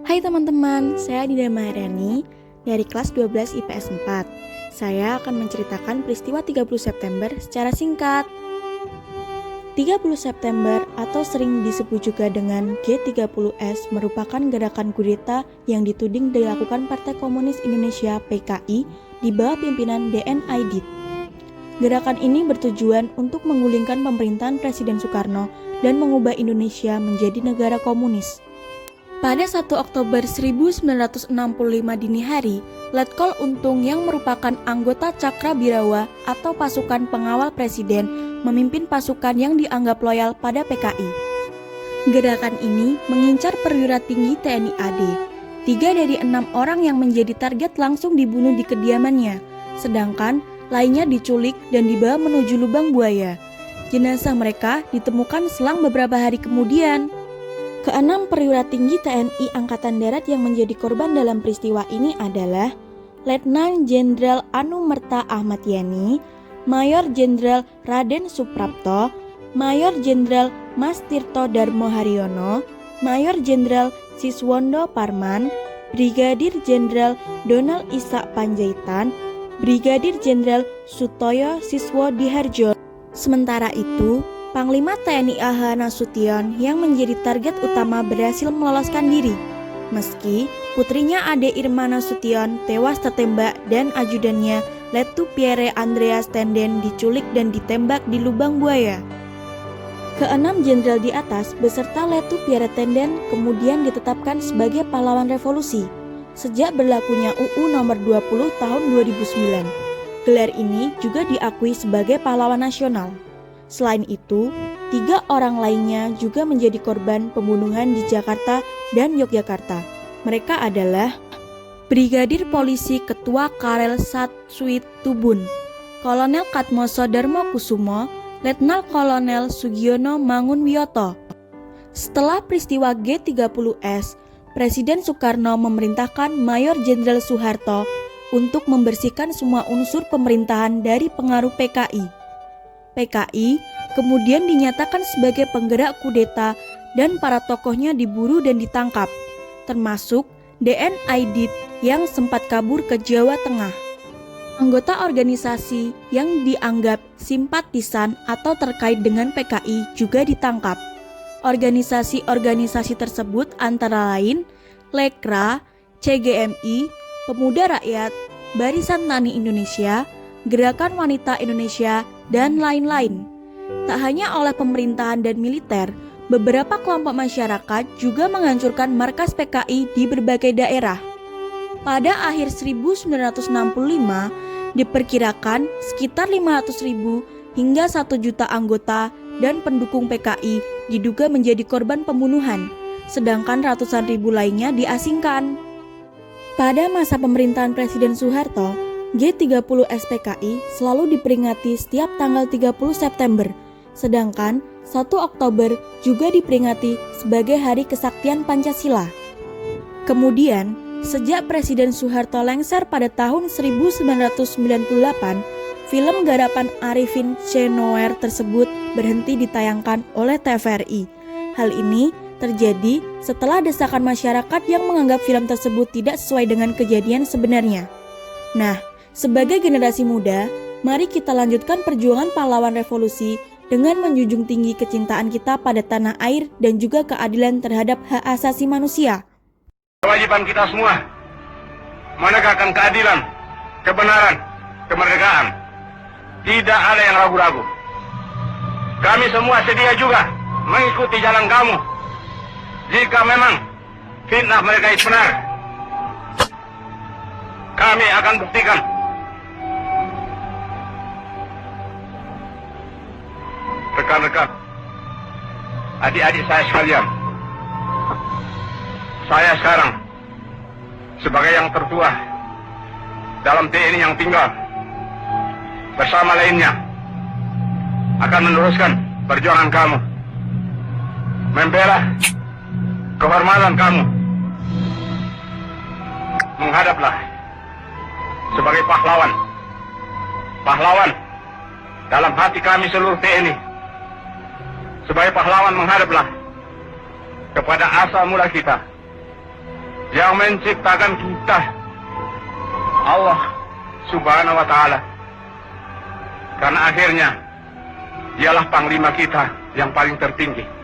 Hai teman-teman, saya Dinda Maharani dari kelas 12 IPS 4. Saya akan menceritakan peristiwa 30 September secara singkat. 30 September atau sering disebut juga dengan G30S merupakan gerakan kudeta yang dituding dilakukan Partai Komunis Indonesia (PKI) di bawah pimpinan DN Aidit. Gerakan ini bertujuan untuk menggulingkan pemerintahan Presiden Soekarno dan mengubah Indonesia menjadi negara komunis. Pada 1 Oktober 1965 dini hari, Letkol Untung yang merupakan anggota Cakrabirawa atau pasukan pengawal presiden memimpin pasukan yang dianggap loyal pada PKI. Gerakan ini mengincar perwira tinggi TNI AD. 3 dari 6 orang yang menjadi target langsung dibunuh di kediamannya, sedangkan lainnya diculik dan dibawa menuju lubang buaya. Jenazah mereka ditemukan selang beberapa hari kemudian. Keenam perwira tinggi TNI Angkatan Darat yang menjadi korban dalam peristiwa ini adalah Letnan Jenderal Anumerta Ahmad Yani, Mayor Jenderal Raden Suprapto, Mayor Jenderal Mas Tirto Darmo Haryono, Mayor Jenderal Siswondo Parman, Brigadir Jenderal Donald Ishak Panjaitan, Brigadir Jenderal Sutoyo Siswo Diharjo. Sementara itu, Panglima TNI AH Nasution yang menjadi target utama berhasil meloloskan diri, meski putrinya Ade Irma Nasution tewas tertembak dan ajudannya Letu Pierre Andreas Tenden diculik dan ditembak di lubang buaya. Keenam jenderal di atas beserta Letu Pierre Tenden kemudian ditetapkan sebagai pahlawan revolusi sejak berlakunya UU nomor 20 tahun 2009. Gelar ini juga diakui sebagai pahlawan nasional. Selain itu, 3 orang lainnya juga menjadi korban pembunuhan di Jakarta dan Yogyakarta. Mereka adalah Brigadir Polisi Ketua Karel Satsuit Tubun, Kolonel Katmoso Darmo Kusumo, Letnan Kolonel Sugiono Mangunwiyoto. Setelah peristiwa G30S, Presiden Soekarno memerintahkan Mayor Jenderal Soeharto untuk membersihkan semua unsur pemerintahan dari pengaruh PKI. PKI kemudian dinyatakan sebagai penggerak kudeta dan para tokohnya diburu dan ditangkap, termasuk DN Aidit yang sempat kabur ke Jawa Tengah. Anggota organisasi yang dianggap simpatisan atau terkait dengan PKI juga ditangkap. Organisasi-organisasi tersebut antara lain Lekra, CGMI, Pemuda Rakyat, Barisan Tani Indonesia, Gerakan Wanita Indonesia, dan lain-lain. Tak hanya oleh pemerintahan dan militer, beberapa kelompok masyarakat juga menghancurkan markas PKI di berbagai daerah. Pada akhir 1965, diperkirakan sekitar 500.000 hingga 1 juta anggota dan pendukung PKI diduga menjadi korban pembunuhan, sedangkan ratusan ribu lainnya diasingkan. Pada masa pemerintahan Presiden Soeharto, G30 SPKI selalu diperingati setiap tanggal 30 September, sedangkan 1 Oktober juga diperingati sebagai Hari Kesaktian Pancasila. Kemudian, sejak Presiden Soeharto lengser pada tahun 1998, film garapan Arifin C. Noer tersebut berhenti ditayangkan oleh TVRI. Hal ini terjadi setelah desakan masyarakat yang menganggap film tersebut tidak sesuai dengan kejadian sebenarnya. Nah, sebagai generasi muda, mari kita lanjutkan perjuangan pahlawan revolusi dengan menjunjung tinggi kecintaan kita pada tanah air dan juga keadilan terhadap hak asasi manusia. Kewajiban kita semua menegakkan keadilan, kebenaran, kemerdekaan. Tidak ada yang ragu-ragu. Kami semua sedia juga mengikuti jalan kamu. Jika memang fitnah mereka itu benar, kami akan buktikan. Rekan-rekan, adik-adik saya sekalian, saya sekarang sebagai yang tertua dalam TNI yang tinggal bersama lainnya akan meneruskan perjuangan kamu, membela kehormatan kamu. Menghadaplah sebagai pahlawan dalam hati kami seluruh TNI. Sebagai pahlawan menghadaplah kepada asal mula kita, yang menciptakan kita, Allah Subhanahu wa Ta'ala. Karena akhirnya dialah panglima kita yang paling tertinggi.